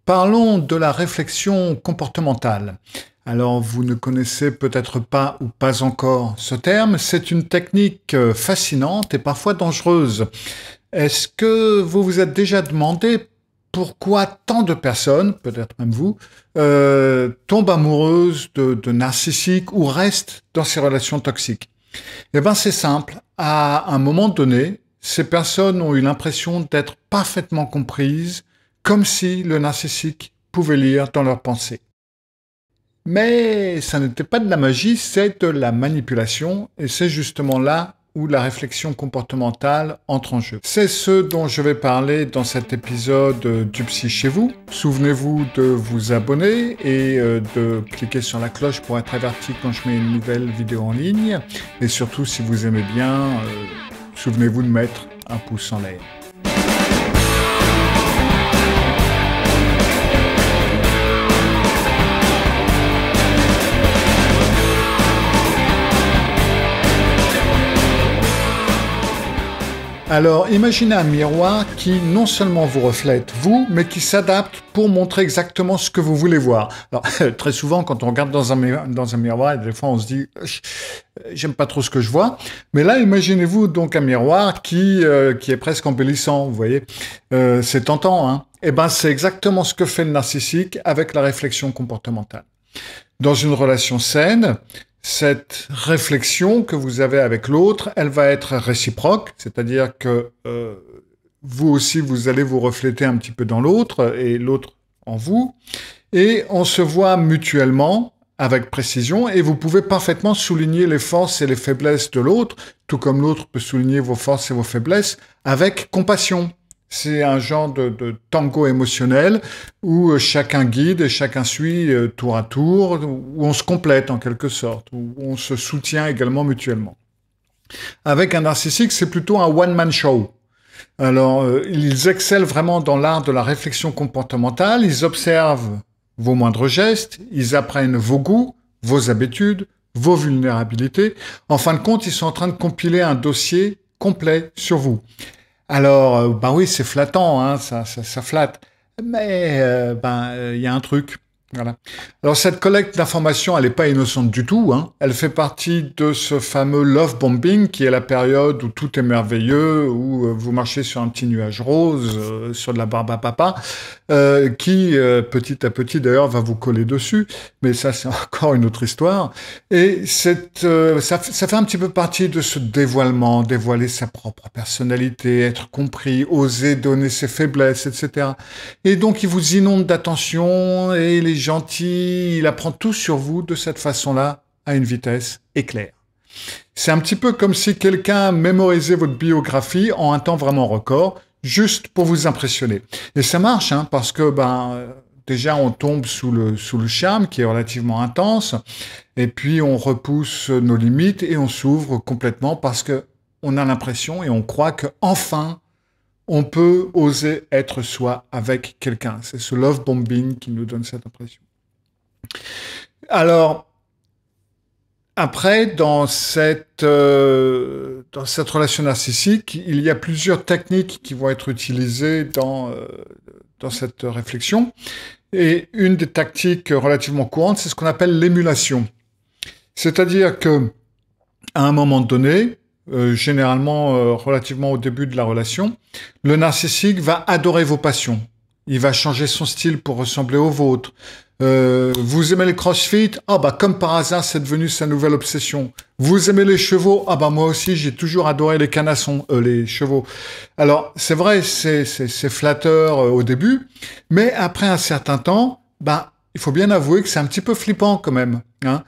Parlons de la réflexion comportementale. Alors, vous ne connaissez peut-être pas ou pas encore ce terme. C'est une technique fascinante et parfois dangereuse. Est-ce que vous vous êtes déjà demandé pourquoi tant de personnes, peut-être même vous, tombent amoureuses de narcissiques ou restent dans ces relations toxiques? Eh bien, c'est simple. À un moment donné, ces personnes ont eu l'impression d'être parfaitement comprises, comme si le narcissique pouvait lire dans leurs pensées. Mais ça n'était pas de la magie, c'est de la manipulation, et c'est justement là où la réflexion comportementale entre en jeu. C'est ce dont je vais parler dans cet épisode du Psy chez vous. Souvenez-vous de vous abonner et de cliquer sur la cloche pour être averti quand je mets une nouvelle vidéo en ligne. Et surtout, si vous aimez bien, souvenez-vous de mettre un pouce en l'air. Alors, imaginez un miroir qui non seulement vous reflète, vous, mais qui s'adapte pour montrer exactement ce que vous voulez voir. Alors, très souvent, quand on regarde dans un miroir, des fois on se dit « j'aime pas trop ce que je vois ». Mais là, imaginez-vous donc un miroir qui est presque embellissant, vous voyez. C'est tentant, hein. Eh ben, c'est exactement ce que fait le narcissique avec la réflexion comportementale. Dans une relation saine, cette réflexion que vous avez avec l'autre, elle va être réciproque, c'est-à-dire que vous aussi, vous allez vous refléter un petit peu dans l'autre et l'autre en vous, et on se voit mutuellement avec précision et vous pouvez parfaitement souligner les forces et les faiblesses de l'autre, tout comme l'autre peut souligner vos forces et vos faiblesses avec compassion. C'est un genre de tango émotionnel où chacun guide et chacun suit tour à tour, où on se complète en quelque sorte, où on se soutient également mutuellement. Avec un narcissique, c'est plutôt un one-man show. Alors, ils excellent vraiment dans l'art de la réflexion comportementale, ils observent vos moindres gestes, ils apprennent vos goûts, vos habitudes, vos vulnérabilités. En fin de compte, ils sont en train de compiler un dossier complet sur vous. Alors, bah oui, c'est flattant, hein, ça flatte. Mais il y a un truc. Voilà. Alors cette collecte d'informations, elle n'est pas innocente du tout, hein. Elle fait partie de ce fameux love bombing qui est la période où tout est merveilleux, où vous marchez sur un petit nuage rose, sur de la barbe à papa, qui petit à petit d'ailleurs va vous coller dessus. Mais ça c'est encore une autre histoire. Et ça fait un petit peu partie de ce dévoilement, dévoiler sa propre personnalité, être compris, oser donner ses faiblesses, etc. Et donc il vous inonde d'attention et les gentil, il apprend tout sur vous de cette façon-là, à une vitesse éclair. C'est un petit peu comme si quelqu'un mémorisait votre biographie en un temps vraiment record, juste pour vous impressionner. Et ça marche, hein, parce que déjà on tombe sous le charme qui est relativement intense, et puis on repousse nos limites et on s'ouvre complètement parce que on a l'impression et on croit que enfin on peut oser être soi avec quelqu'un. C'est ce love bombing qui nous donne cette impression. Alors, après, dans cette relation narcissique, il y a plusieurs techniques qui vont être utilisées dans cette réflexion. Et une des tactiques relativement courantes, c'est ce qu'on appelle l'émulation. C'est-à-dire que, à un moment donné, généralement relativement au début de la relation, le narcissique va adorer vos passions. Il va changer son style pour ressembler au vôtre. Vous aimez les crossfit? Ah bah comme par hasard, c'est devenu sa nouvelle obsession. Vous aimez les chevaux? Ah bah moi aussi, j'ai toujours adoré les canassons, les chevaux. Alors c'est vrai, c'est flatteur au début, mais après un certain temps, il faut bien avouer que c'est un petit peu flippant quand même, hein.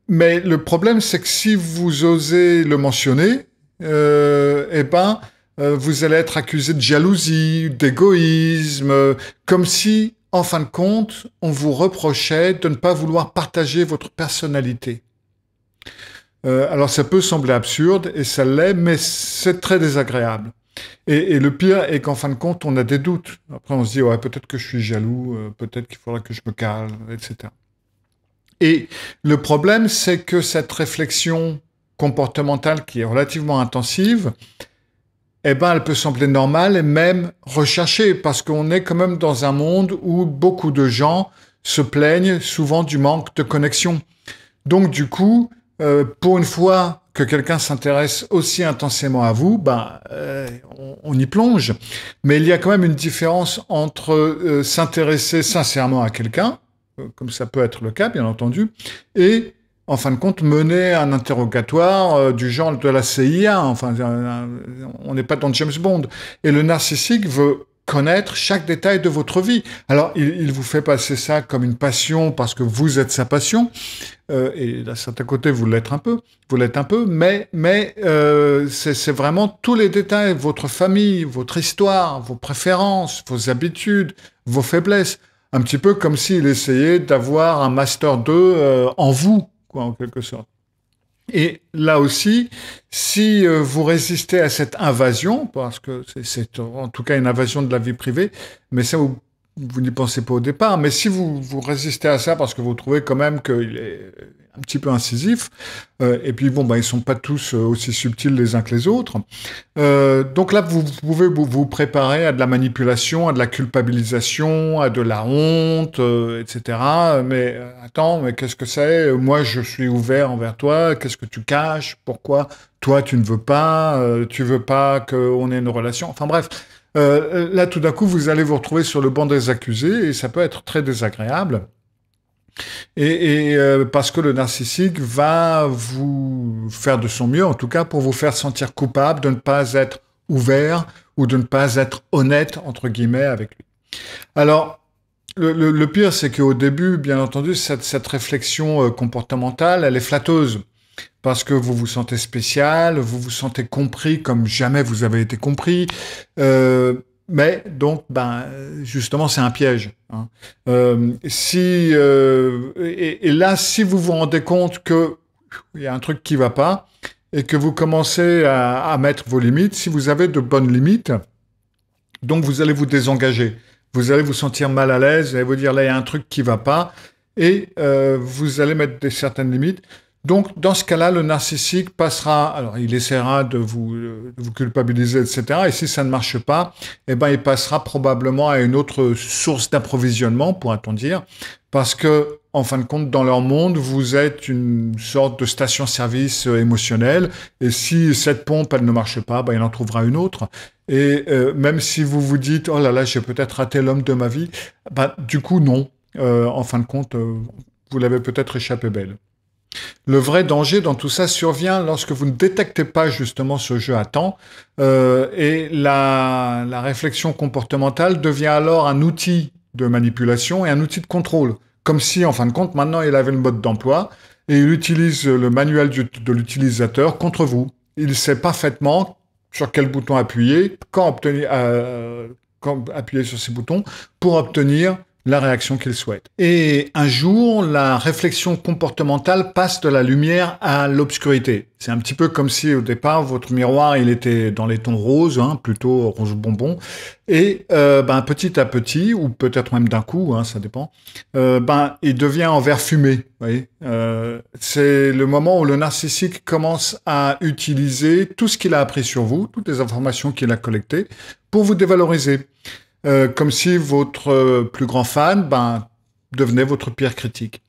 Mais le problème, c'est que si vous osez le mentionner, vous allez être accusé de jalousie, d'égoïsme, comme si, en fin de compte, on vous reprochait de ne pas vouloir partager votre personnalité. Alors ça peut sembler absurde, et ça l'est, mais c'est très désagréable. Et le pire est qu'en fin de compte, on a des doutes. Après, on se dit, ouais, peut-être que je suis jaloux, peut-être qu'il faudra que je me calme, etc. Et le problème, c'est que cette réflexion comportementale qui est relativement intensive, eh ben, elle peut sembler normale et même recherchée, parce qu'on est quand même dans un monde où beaucoup de gens se plaignent souvent du manque de connexion. Donc, du coup, pour une fois que quelqu'un s'intéresse aussi intensément à vous, ben, on y plonge. Mais il y a quand même une différence entre s'intéresser sincèrement à quelqu'un, comme ça peut être le cas, bien entendu, et en fin de compte, mener un interrogatoire du genre de la CIA. Enfin, on n'est pas dans James Bond. Et le narcissique veut connaître chaque détail de votre vie. Alors, il vous fait passer ça comme une passion parce que vous êtes sa passion. Et d'un certain côté, vous l'êtes un peu. Mais c'est vraiment tous les détails, votre famille, votre histoire, vos préférences, vos habitudes, vos faiblesses. Un petit peu comme s'il essayait d'avoir un master 2 en vous, quoi, en quelque sorte. Et là aussi, si vous résistez à cette invasion, parce que c'est en tout cas une invasion de la vie privée, mais ça, vous n'y pensez pas au départ, mais si vous résistez à ça parce que vous trouvez quand même qu'il est un petit peu incisif, et puis bon, bah, ils sont pas tous aussi subtils les uns que les autres, donc là, vous pouvez vous préparer à de la manipulation, à de la culpabilisation, à de la honte, etc. Mais attends, mais qu'est-ce que c'est? Moi, je suis ouvert envers toi. Qu'est-ce que tu caches? Pourquoi toi, tu ne veux pas? Tu veux pas qu'on ait une relation? Enfin bref, là, tout d'un coup, vous allez vous retrouver sur le banc des accusés et ça peut être très désagréable. Parce que le narcissique va vous faire de son mieux, en tout cas, pour vous faire sentir coupable de ne pas être ouvert ou de ne pas être honnête, entre guillemets, avec lui. Alors, le pire, c'est qu'au début, bien entendu, cette réflexion comportementale, elle est flatteuse. Parce que vous vous sentez spécial, vous vous sentez compris comme jamais vous avez été compris. Mais donc, ben, justement, c'est un piège. Hein. Et là, si vous vous rendez compte que il y a un truc qui va pas et que vous commencez à mettre vos limites, si vous avez de bonnes limites, donc vous allez vous désengager. Vous allez vous sentir mal à l'aise et vous dire là, il y a un truc qui va pas et vous allez mettre certaines limites. Donc, dans ce cas-là, le narcissique passera, alors il essaiera de vous culpabiliser, etc. Et si ça ne marche pas, eh ben, il passera probablement à une autre source d'approvisionnement, pourra-t-on dire, parce que, en fin de compte, dans leur monde, vous êtes une sorte de station-service émotionnelle. Et si cette pompe, elle ne marche pas, ben, il en trouvera une autre. Et même si vous vous dites, oh là là, j'ai peut-être raté l'homme de ma vie, ben, du coup, non. En fin de compte, vous l'avez peut-être échappé belle. Le vrai danger dans tout ça survient lorsque vous ne détectez pas justement ce jeu à temps et la réflexion comportementale devient alors un outil de manipulation et un outil de contrôle. Comme si, en fin de compte, maintenant il avait le mode d'emploi et il utilise le manuel de l'utilisateur contre vous. Il sait parfaitement sur quel bouton appuyer, quand appuyer sur ces boutons pour obtenir la réaction qu'il souhaite. Et un jour, la réflexion comportementale passe de la lumière à l'obscurité. C'est un petit peu comme si au départ, votre miroir, il était dans les tons roses, hein, plutôt rouge bonbon. Et ben, petit à petit, ou peut-être même d'un coup, hein, ça dépend, ben, il devient en vert fumé. Vous voyez, c'est le moment où le narcissique commence à utiliser tout ce qu'il a appris sur vous, toutes les informations qu'il a collectées, pour vous dévaloriser. Comme si votre plus grand fan devenait votre pire critique.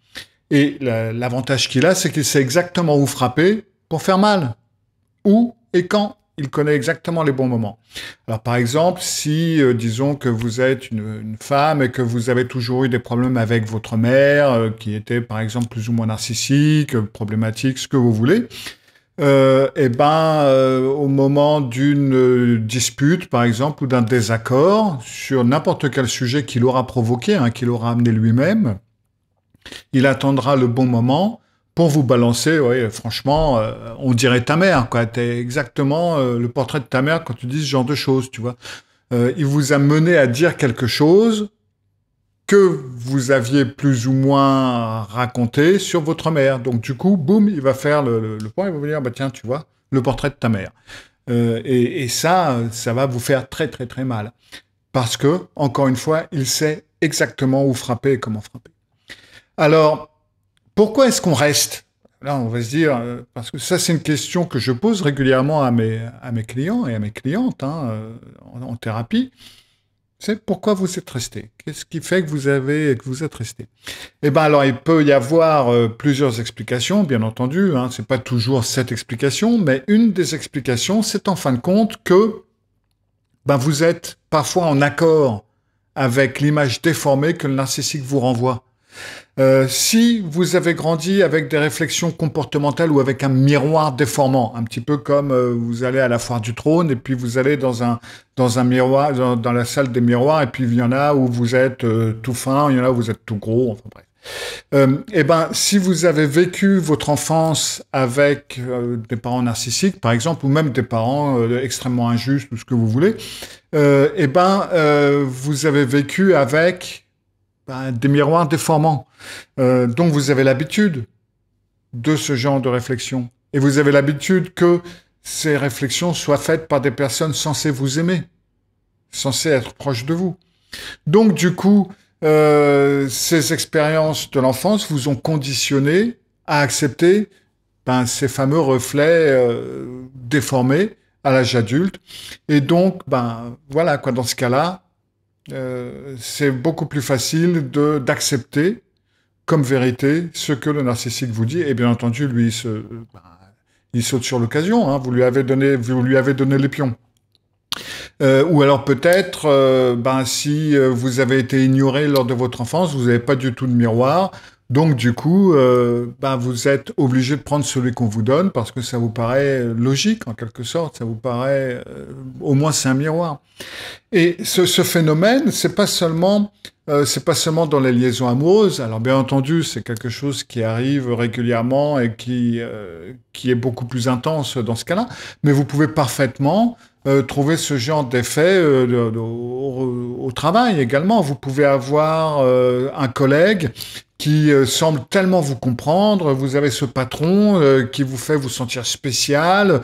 Et l'avantage qu'il a, c'est qu'il sait exactement où frapper pour faire mal. Où et quand. Il connaît exactement les bons moments. Alors par exemple, si disons que vous êtes une femme et que vous avez toujours eu des problèmes avec votre mère, qui était par exemple plus ou moins narcissique, problématique, ce que vous voulez, au moment d'une dispute, par exemple, ou d'un désaccord sur n'importe quel sujet qu'il aura provoqué, hein, qu'il aura amené lui-même, il attendra le bon moment pour vous balancer. Ouais, franchement, on dirait ta mère, quoi. T'es exactement le portrait de ta mère quand tu dis ce genre de choses, tu vois. Il vous a mené à dire quelque chose que vous aviez plus ou moins raconté sur votre mère. Donc du coup, boum, il va faire le point, il va vous dire, bah tiens, tu vois, le portrait de ta mère. Et ça va vous faire très très très mal. Parce que, encore une fois, il sait exactement où frapper et comment frapper. Alors, pourquoi est-ce qu'on reste là, on va se dire, parce que ça, c'est une question que je pose régulièrement à mes clients et à mes clientes hein, en thérapie. C'est pourquoi vous êtes resté? Qu'est-ce qui fait que vous êtes resté? Eh ben alors, il peut y avoir plusieurs explications, bien entendu. Hein, c'est pas toujours cette explication, mais une des explications, c'est en fin de compte que ben, vous êtes parfois en accord avec l'image déformée que le narcissique vous renvoie. Si vous avez grandi avec des réflexions comportementales ou avec un miroir déformant, un petit peu comme vous allez à la foire du trône et puis vous allez dans un miroir, dans la salle des miroirs et puis il y en a où vous êtes tout fin, il y en a où vous êtes tout gros, enfin bref. Eh ben, si vous avez vécu votre enfance avec des parents narcissiques, par exemple, ou même des parents extrêmement injustes, ou ce que vous voulez, eh ben, vous avez vécu avec des miroirs déformants. Donc vous avez l'habitude de ce genre de réflexion. Et vous avez l'habitude que ces réflexions soient faites par des personnes censées vous aimer, censées être proches de vous. Donc du coup, ces expériences de l'enfance vous ont conditionné à accepter ces fameux reflets déformés à l'âge adulte. Et donc, voilà, quoi, dans ce cas-là, c'est beaucoup plus facile d'accepter comme vérité ce que le narcissique vous dit. Et bien entendu, lui, il saute sur l'occasion. Hein, vous lui avez donné les pions. Ou alors peut-être, si vous avez été ignoré lors de votre enfance, vous n'avez pas du tout de miroir. Donc du coup, vous êtes obligé de prendre celui qu'on vous donne parce que ça vous paraît logique en quelque sorte. Ça vous paraît, au moins c'est un miroir. Et ce phénomène, c'est pas seulement dans les liaisons amoureuses. Alors bien entendu, c'est quelque chose qui arrive régulièrement et qui est beaucoup plus intense dans ce cas-là. Mais vous pouvez parfaitement trouver ce genre d'effet au travail également. Vous pouvez avoir un collègue qui semble tellement vous comprendre. Vous avez ce patron qui vous fait vous sentir spécial,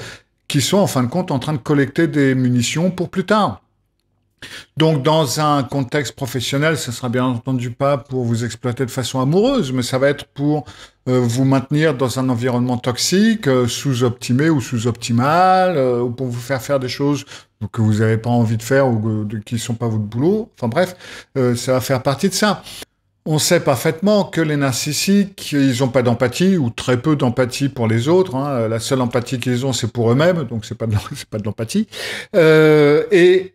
qui sont en fin de compte en train de collecter des munitions pour plus tard. Donc, dans un contexte professionnel, ce sera bien entendu pas pour vous exploiter de façon amoureuse, mais ça va être pour vous maintenir dans un environnement toxique, sous-optimé ou sous-optimal, ou pour vous faire des choses que vous n'avez pas envie de faire ou qui ne sont pas votre boulot. Enfin bref, ça va faire partie de ça. On sait parfaitement que les narcissiques, ils n'ont pas d'empathie ou très peu d'empathie pour les autres. Hein. La seule empathie qu'ils ont, c'est pour eux-mêmes, donc c'est pas de l'empathie. Et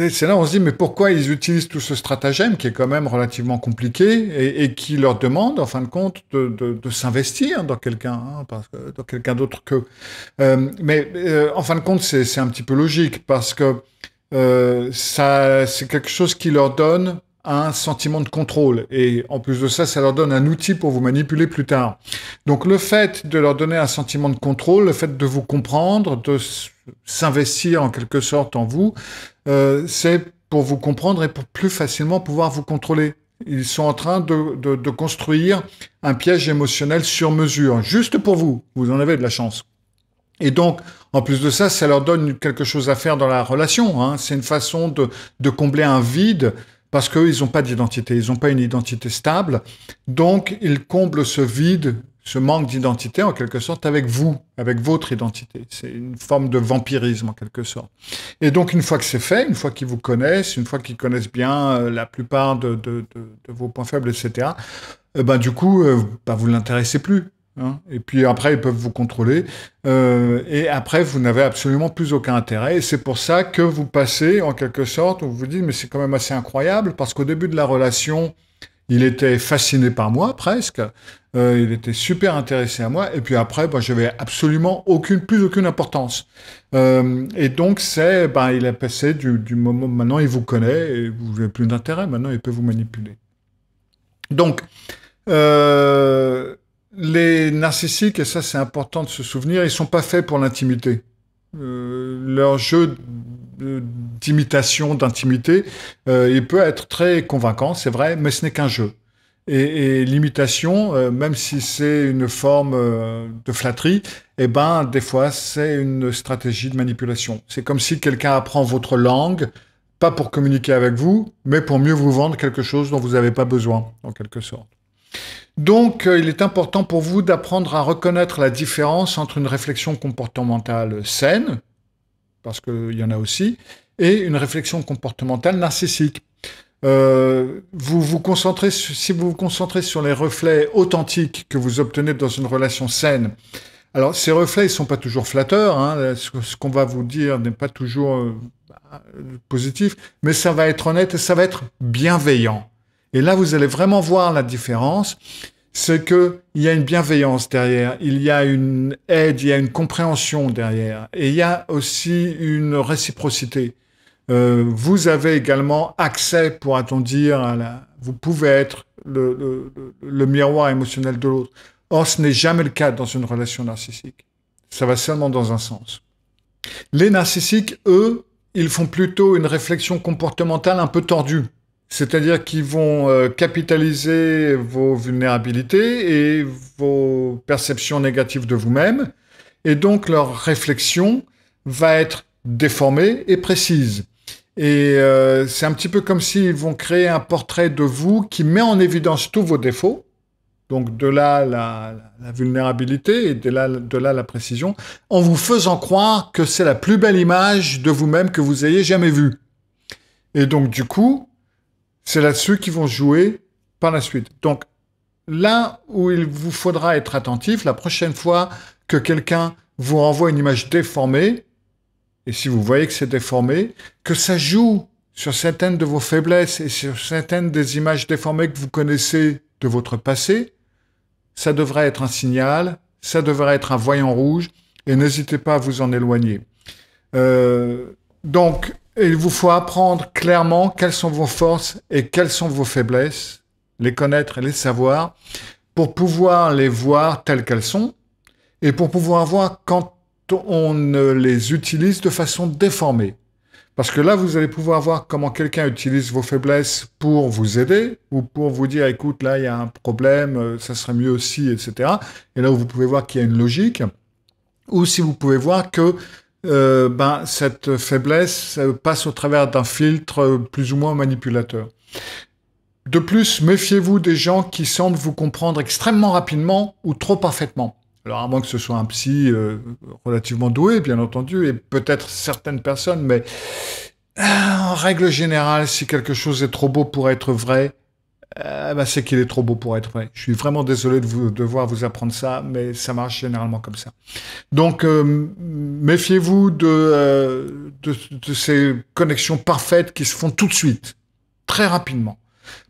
c'est là où on se dit, mais pourquoi ils utilisent tout ce stratagème qui est quand même relativement compliqué et qui leur demande, en fin de compte, de s'investir dans quelqu'un, hein, dans quelqu'un d'autre qu'eux. Mais en fin de compte, c'est un petit peu logique parce que c'est quelque chose qui leur donne un sentiment de contrôle. Et en plus de ça, ça leur donne un outil pour vous manipuler plus tard. Donc le fait de leur donner un sentiment de contrôle, le fait de vous comprendre, de s'investir en quelque sorte en vous, c'est pour vous comprendre et pour plus facilement pouvoir vous contrôler. Ils sont en train de construire un piège émotionnel sur mesure, juste pour vous. Vous en avez de la chance. Et donc, en plus de ça, ça leur donne quelque chose à faire dans la relation. Hein. C'est une façon de combler un vide parce qu'eux, ils n'ont pas d'identité, ils n'ont pas une identité stable. Donc, ils comblent ce vide, ce manque d'identité, en quelque sorte, avec vous, avec votre identité. C'est une forme de vampirisme, en quelque sorte. Et donc, une fois que c'est fait, une fois qu'ils vous connaissent, une fois qu'ils connaissent bien la plupart de vos points faibles, etc., du coup, vous ne l'intéressez plus. Hein. Et puis après, ils peuvent vous contrôler. Et après, vous n'avez absolument plus aucun intérêt. Et c'est pour ça que vous passez, en quelque sorte, vous vous dites, mais c'est quand même assez incroyable, parce qu'au début de la relation, il était fasciné par moi, presque. Il était super intéressé à moi. Et puis après, j'avais absolument plus aucune importance. Et donc, il a passé du moment, maintenant, il vous connaît, et vous n'avez plus d'intérêt. Maintenant, il peut vous manipuler. Donc, les narcissiques, et ça c'est important de se souvenir, ils sont pas faits pour l'intimité. Leur jeu d'imitation, d'intimité, il peut être très convaincant, c'est vrai, mais ce n'est qu'un jeu. Et l'imitation, même si c'est une forme de flatterie, des fois c'est une stratégie de manipulation. C'est comme si quelqu'un apprend votre langue, pas pour communiquer avec vous, mais pour mieux vous vendre quelque chose dont vous n'avez pas besoin, en quelque sorte. Donc, il est important pour vous d'apprendre à reconnaître la différence entre une réflexion comportementale saine, parce qu'il y en a aussi, et une réflexion comportementale narcissique. Si vous vous concentrez sur les reflets authentiques que vous obtenez dans une relation saine, alors ces reflets ne sont pas toujours flatteurs, hein, ce qu'on va vous dire n'est pas toujours positif, mais ça va être honnête et ça va être bienveillant. Et là, vous allez vraiment voir la différence, c'est qu'il y a une bienveillance derrière, il y a une aide, il y a une compréhension derrière, et il y a aussi une réciprocité. Vous avez également accès, pourra-t-on dire, vous pouvez être le miroir émotionnel de l'autre. Or, ce n'est jamais le cas dans une relation narcissique. Ça va seulement dans un sens. Les narcissiques, eux, ils font plutôt une réflexion comportementale un peu tordue. C'est-à-dire qu'ils vont capitaliser vos vulnérabilités et vos perceptions négatives de vous-même. Et donc, leur réflexion va être déformée et précise. Et c'est un petit peu comme s'ils vont créer un portrait de vous qui met en évidence tous vos défauts. Donc de là la vulnérabilité et de là la précision, en vous faisant croire que c'est la plus belle image de vous-même que vous ayez jamais vue. Et donc du coup, c'est là-dessus qu'ils vont jouer par la suite. Donc là où il vous faudra être attentif, la prochaine fois que quelqu'un vous renvoie une image déformée, et si vous voyez que c'est déformé, que ça joue sur certaines de vos faiblesses et sur certaines des images déformées que vous connaissez de votre passé, ça devrait être un signal, ça devrait être un voyant rouge, et n'hésitez pas à vous en éloigner. Donc, il vous faut apprendre clairement quelles sont vos forces et quelles sont vos faiblesses, les connaître et les savoir, pour pouvoir les voir telles qu'elles sont, et pour pouvoir voir quand on les utilise de façon déformée. Parce que là, vous allez pouvoir voir comment quelqu'un utilise vos faiblesses pour vous aider ou pour vous dire, écoute, là, il y a un problème, ça serait mieux aussi, etc. Et là où vous pouvez voir qu'il y a une logique. Ou si vous pouvez voir que cette faiblesse passe au travers d'un filtre plus ou moins manipulateur. De plus, méfiez-vous des gens qui semblent vous comprendre extrêmement rapidement ou trop parfaitement. Alors, à moins que ce soit un psy relativement doué, bien entendu, et peut-être certaines personnes, mais en règle générale, si quelque chose est trop beau pour être vrai, c'est qu'il est trop beau pour être vrai. Je suis vraiment désolé de devoir vous apprendre ça, mais ça marche généralement comme ça. Donc, méfiez-vous de ces connexions parfaites qui se font tout de suite, très rapidement.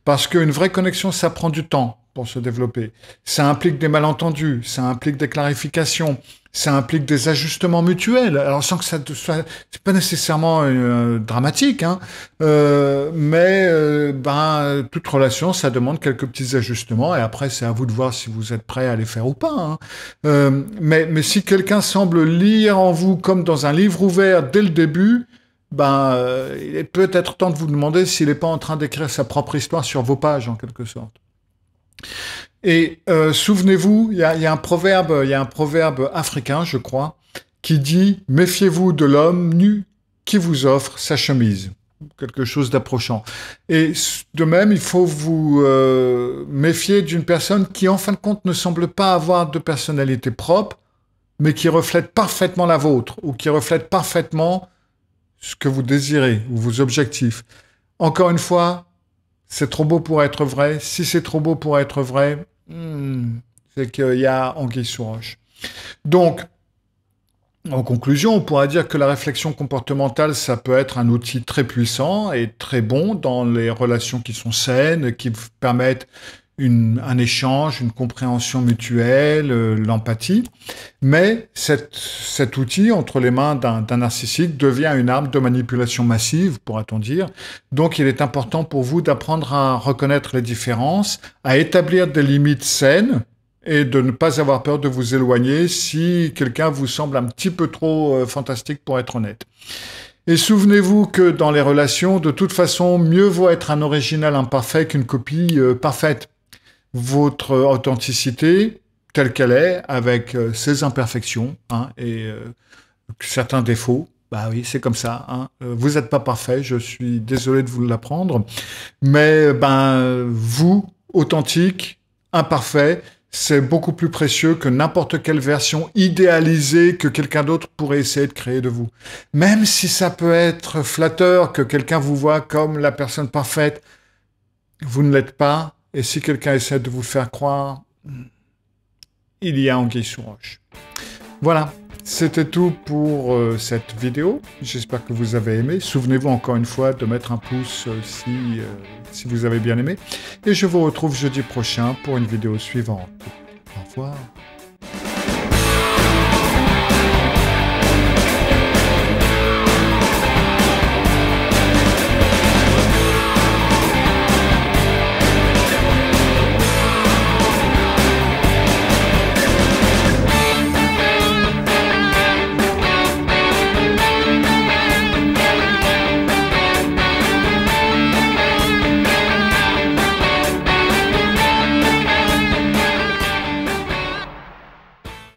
Parce qu'une vraie connexion, ça prend du temps pour se développer. Ça implique des malentendus, ça implique des clarifications, ça implique des ajustements mutuels. Alors sans que ça soit, c'est pas nécessairement dramatique, hein, mais toute relation, ça demande quelques petits ajustements et après c'est à vous de voir si vous êtes prêt à les faire ou pas. Hein. Mais si quelqu'un semble lire en vous comme dans un livre ouvert dès le début, il est peut-être temps de vous demander s'il n'est pas en train d'écrire sa propre histoire sur vos pages en quelque sorte. Et souvenez-vous, il y a un proverbe africain, je crois, qui dit « Méfiez-vous de l'homme nu qui vous offre sa chemise ». Quelque chose d'approchant. Et de même, il faut vous méfier d'une personne qui, en fin de compte, ne semble pas avoir de personnalité propre, mais qui reflète parfaitement la vôtre, ou qui reflète parfaitement ce que vous désirez, ou vos objectifs. Encore une fois, c'est trop beau pour être vrai. Si c'est trop beau pour être vrai, c'est qu'il y a anguille sous roche. Donc, en conclusion, on pourra dire que la réflexion comportementale, ça peut être un outil très puissant et très bon dans les relations qui sont saines, qui permettent un échange, une compréhension mutuelle, l'empathie. Mais cet outil, entre les mains d'un narcissique, devient une arme de manipulation massive, pourra-t-on dire. Donc, il est important pour vous d'apprendre à reconnaître les différences, à établir des limites saines et de ne pas avoir peur de vous éloigner si quelqu'un vous semble un petit peu trop fantastique pour être honnête. Et souvenez-vous que dans les relations, de toute façon, mieux vaut être un original imparfait qu'une copie parfaite. Votre authenticité, telle qu'elle est, avec ses imperfections et certains défauts, oui, c'est comme ça. Vous n'êtes pas parfait, je suis désolé de vous l'apprendre, mais vous, authentique, imparfait, c'est beaucoup plus précieux que n'importe quelle version idéalisée que quelqu'un d'autre pourrait essayer de créer de vous. Même si ça peut être flatteur que quelqu'un vous voit comme la personne parfaite, vous ne l'êtes pas. Et si quelqu'un essaie de vous faire croire, il y a anguille sous roche. Voilà, c'était tout pour cette vidéo. J'espère que vous avez aimé. Souvenez-vous encore une fois de mettre un pouce si vous avez bien aimé. Et je vous retrouve jeudi prochain pour une vidéo suivante. Au revoir.